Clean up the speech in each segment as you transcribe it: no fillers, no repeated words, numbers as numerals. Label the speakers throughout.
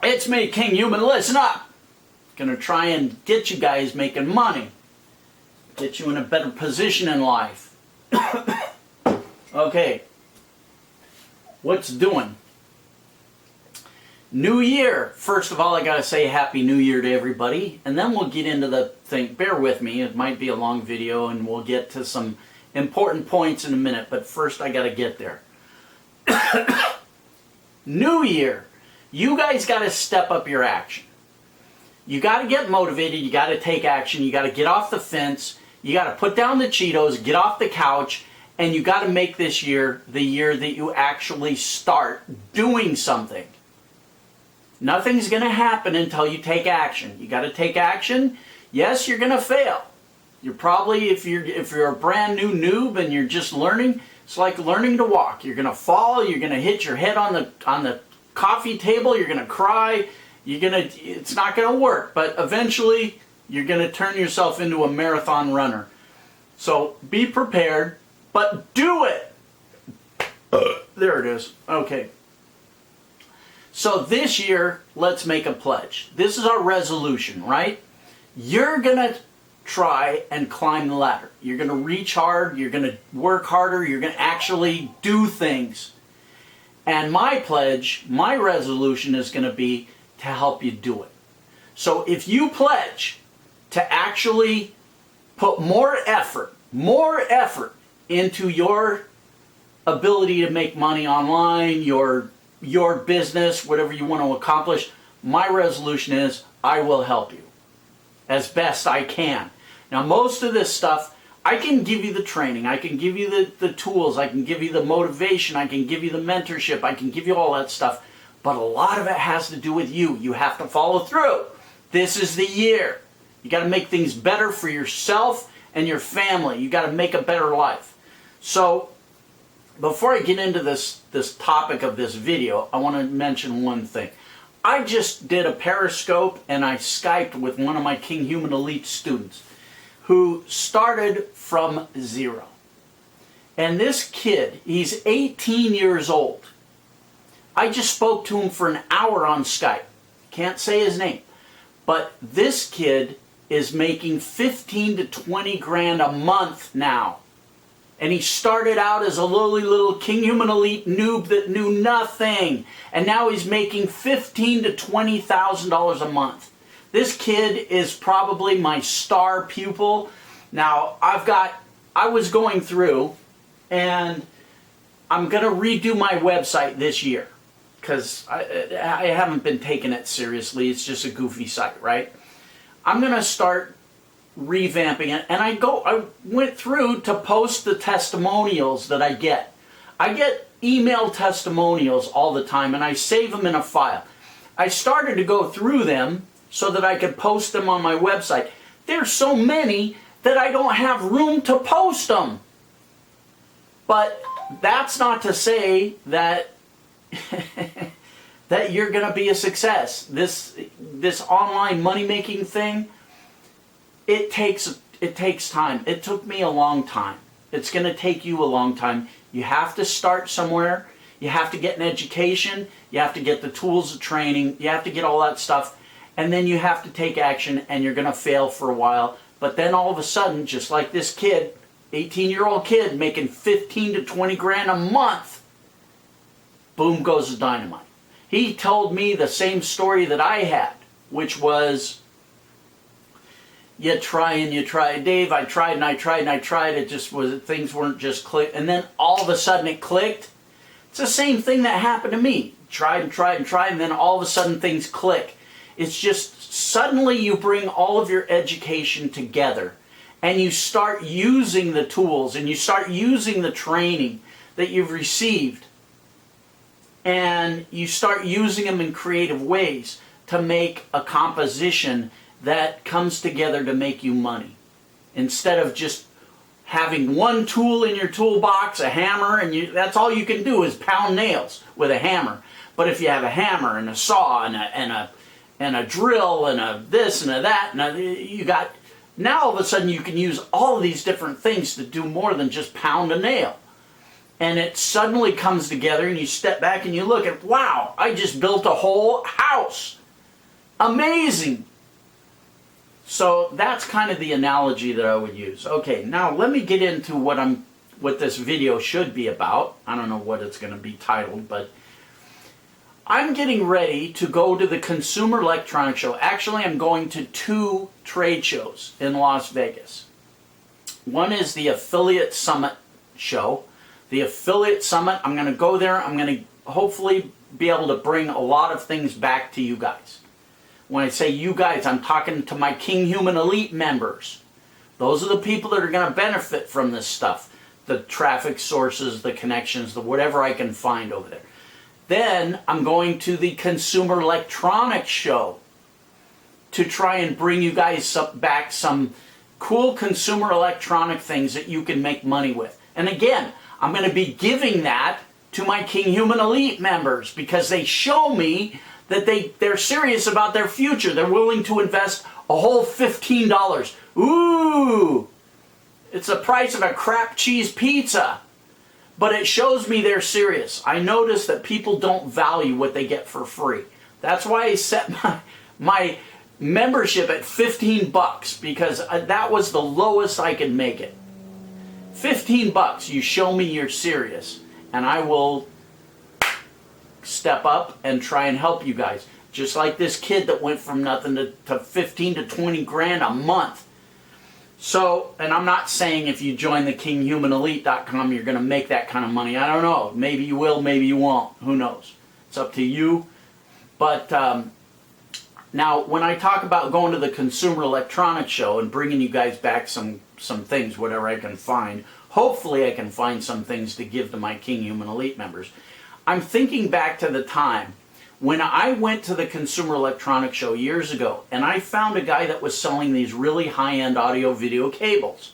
Speaker 1: It's me, Kinghuman. Listen up. Gonna try and get you guys making money. Get you in a better position in life. Okay. What's doing? New Year. First of all, I gotta say Happy New Year to everybody. And then we'll get into the thing. Bear with me. It might be a long video and we'll get to some important points in a minute. But first I gotta get there. New Year. You guys got to step up your action. You got to get motivated. You got to take action. You got to get off the fence. You got to put down the Cheetos, get off the couch, and you got to make this year the year that you actually start doing something. Nothing's going to happen until you take action. You got to take action. Yes, you're going to fail. You're probably, if you're a brand new noob and you're just learning, it's like learning to walk. You're going to fall. You're going to hit your head on the coffee table, you're going to cry, it's not going to work, but eventually you're going to turn yourself into a marathon runner. So be prepared, but do it. There it is. Okay. So this year, let's make a pledge. This is our resolution, right? You're going to try and climb the ladder. You're going to reach hard, you're going to work harder, you're going to actually do things. And my pledge, my resolution is going to be to help you do it. So if you pledge to actually put more effort into your ability to make money online, your business, whatever you want to accomplish, my resolution is I will help you as best I can. Now most of this stuff, I can give you the training, I can give you the tools, I can give you the motivation, I can give you the mentorship, I can give you all that stuff, but a lot of it has to do with you. You have to follow through. This is the year. You got to make things better for yourself and your family. You got to make a better life. So, before I get into this topic of this video, I want to mention one thing. I just did a Periscope and I Skyped with one of my Kinghuman Elite students who started from zero. And this kid, he's 18 years old. I just spoke to him for an hour on Skype. Can't say his name. But this kid is making 15 to 20 grand a month now. And he started out as a lowly little Kinghuman Elite noob that knew nothing. And now he's making $15,000 to $20,000 a month. This kid is probably my star pupil. Now, I was going through, and I'm going to redo my website this year, because I haven't been taking it seriously. It's just a goofy site, right? I'm going to start revamping it, and I went through to post the testimonials that I get. I get email testimonials all the time, and I save them in a file. I started to go through them so that I could post them on my website. There's so many that I don't have room to post them. But that's not to say that that you're going to be a success. This online money-making thing, it takes time. It took me a long time. It's going to take you a long time. You have to start somewhere. You have to get an education. You have to get the tools of training. You have to get all that stuff. And then you have to take action, and you're going to fail for a while. But then all of a sudden, just like this kid, 18-year-old kid making 15 to 20 grand a month, boom goes the dynamite. He told me the same story that I had, which was, you try and you try. Dave, I tried and I tried and I tried. It just was, things weren't just click. And then all of a sudden it clicked. It's the same thing that happened to me. Tried and tried and tried, and then all of a sudden things click. It's just suddenly you bring all of your education together and you start using the tools and you start using the training that you've received, and you start using them in creative ways to make a composition that comes together to make you money. Instead of just having one tool in your toolbox, a hammer, and that's all you can do is pound nails with a hammer. But if you have a hammer and a saw and a drill and a this and a that, and now all of a sudden you can use all of these different things to do more than just pound a nail. and it suddenly comes together and you step back and you look at, wow, I just built a whole house. Amazing. So that's kind of the analogy that I would use. Okay, now let me get into what this video should be about. I don't know what it's going to be titled, but I'm getting ready to go to the Consumer Electronics Show. Actually, I'm going to 2 trade shows in Las Vegas. One is the Affiliate Summit show. The Affiliate Summit, I'm going to go there. I'm going to hopefully be able to bring a lot of things back to you guys. When I say you guys, I'm talking to my Kinghuman Elite members. Those are the people that are going to benefit from this stuff. The traffic sources, the connections, the whatever I can find over there. Then I'm going to the Consumer Electronics Show to try and bring you guys back some cool consumer electronic things that you can make money with. And again, I'm going to be giving that to my Kinghuman Elite members because they show me that they're serious about their future. They're willing to invest a whole $15. Ooh! It's the price of a crap cheese pizza. But it shows me they're serious. I notice that people don't value what they get for free. That's why I set my membership at $15 because that was the lowest I could make it. $15, you show me you're serious, and I will step up and try and help you guys. Just like this kid that went from nothing to 15 to 20 grand a month. So, and I'm not saying if you join the KinghumanElite.com you're going to make that kind of money. I don't know. Maybe you will, maybe you won't. Who knows? It's up to you. But now, when I talk about going to the Consumer Electronics Show and bringing you guys back some things, whatever I can find, hopefully I can find some things to give to my Kinghuman Elite members. I'm thinking back to the time when I went to the Consumer Electronics Show years ago, and I found a guy that was selling these really high-end audio-video cables.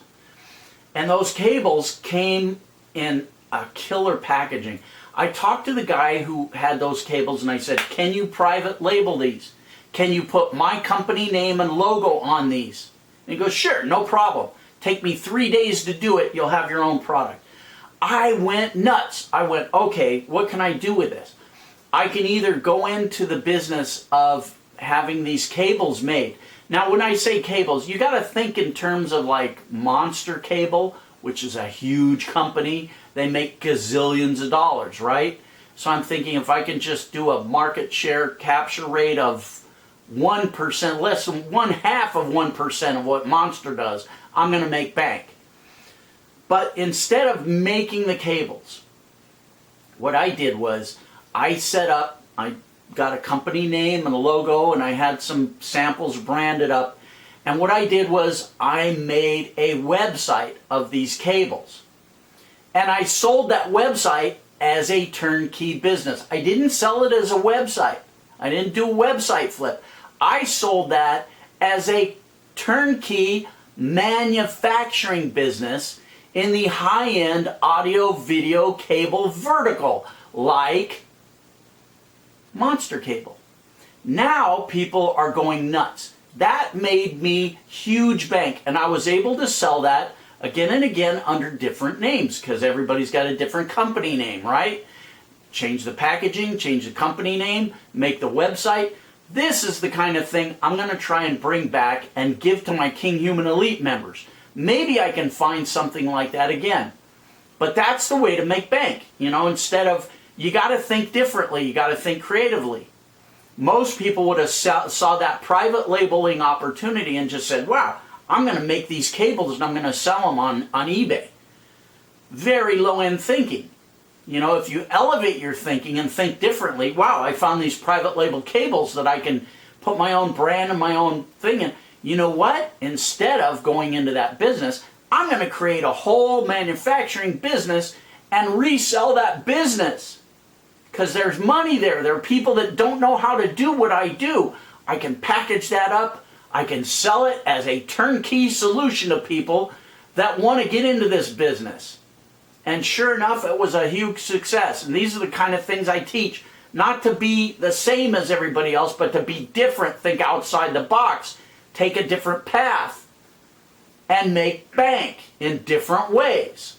Speaker 1: And those cables came in a killer packaging. I talked to the guy who had those cables, and I said, can you private label these? Can you put my company name and logo on these? And he goes, sure, no problem. Take me 3 days to do it. You'll have your own product. I went nuts. I went, okay, what can I do with this? I can either go into the business of having these cables made. Now, when I say cables, you got to think in terms of like Monster Cable, which is a huge company. They make gazillions of dollars, right? So I'm thinking if I can just do a market share capture rate of 1%, less than 1/2 of 1% of what Monster does, I'm going to make bank. But instead of making the cables, what I did was I got a company name and a logo, and I had some samples branded up. And what I did was I made a website of these cables. And I sold that website as a turnkey business. I didn't sell it as a website. I didn't do a website flip. I sold that as a turnkey manufacturing business in the high-end audio-video cable vertical, like Monster Cable. Now people are going nuts. That made me huge bank, and I was able to sell that again and again under different names because everybody's got a different company name, right? Change the packaging, change the company name, make the website. This is the kind of thing I'm going to try and bring back and give to my Kinghuman Elite members. Maybe I can find something like that again. But that's the way to make bank. You know, instead of, you got to think differently, you got to think creatively. Most people would have saw that private labeling opportunity and just said, wow, I'm going to make these cables and I'm going to sell them on eBay. Very low-end thinking. You know, if you elevate your thinking and think differently, wow, I found these private label cables that I can put my own brand and my own thing in. You know what? Instead of going into that business, I'm going to create a whole manufacturing business and resell that business. Because there's money there. There are people that don't know how to do what I do. I can package that up. I can sell it as a turnkey solution to people that want to get into this business. And sure enough, it was a huge success. And these are the kind of things I teach. Not to be the same as everybody else, but to be different. Think outside the box. Take a different path. And make bank in different ways.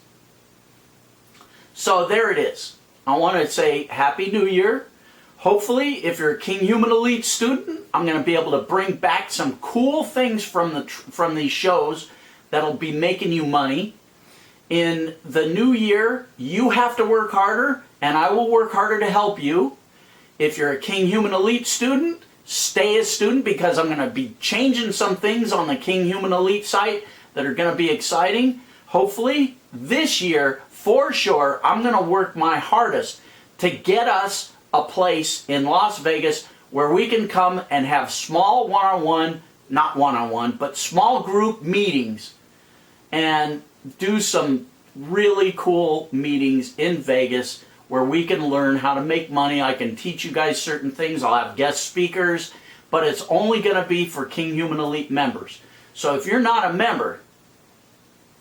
Speaker 1: So there it is. I want to say Happy New Year. Hopefully, if you're a Kinghuman Elite student, I'm going to be able to bring back some cool things from these shows that'll be making you money. In the new year, you have to work harder, and I will work harder to help you. If you're a Kinghuman Elite student, stay a student, because I'm going to be changing some things on the Kinghuman Elite site that are going to be exciting. Hopefully, this year, for sure, I'm going to work my hardest to get us a place in Las Vegas where we can come and have small one-on-one, not one-on-one, but small group meetings and do some really cool meetings in Vegas where we can learn how to make money. I can teach you guys certain things. I'll have guest speakers, but it's only going to be for Kinghuman Elite members. So if you're not a member,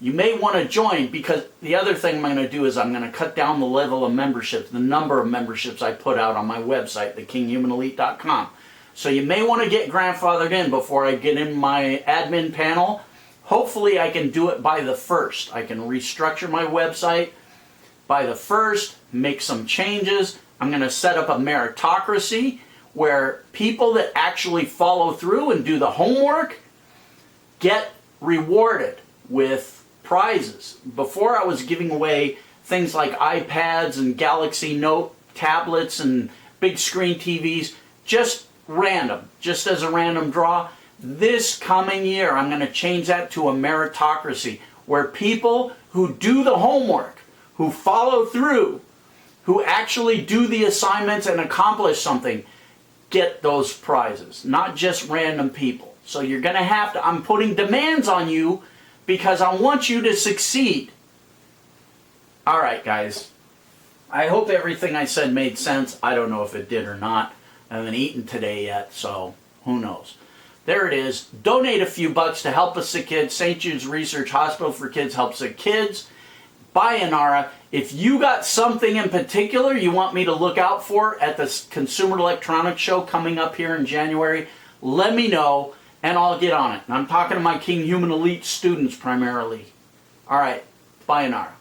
Speaker 1: you may want to join, because the other thing I'm going to do is I'm going to cut down the level of memberships, the number of memberships I put out on my website, thekinghumanelite.com. So you may want to get grandfathered in before I get in my admin panel. Hopefully I can do it by the 1st. I can restructure my website by the 1st, make some changes. I'm going to set up a meritocracy where people that actually follow through and do the homework get rewarded with prizes. Before, I was giving away things like iPads and Galaxy Note tablets and big screen TVs, just random, just as a random draw. This coming year, I'm going to change that to a meritocracy where people who do the homework, who follow through, who actually do the assignments and accomplish something, get those prizes, not just random people. So you're going to have to, I'm putting demands on you because I want you to succeed. All right, guys. I hope everything I said made sense. I don't know if it did or not. I haven't eaten today yet, so who knows. There it is. Donate a few bucks to help a sick kid. St. Jude's Research Hospital for Kids helps sick kids. Buy Inara. If you got something in particular you want me to look out for at the Consumer Electronics Show coming up here in January, let me know and I'll get on it. And I'm talking to my Kinghuman Elite students primarily. All right. Bye, Inara.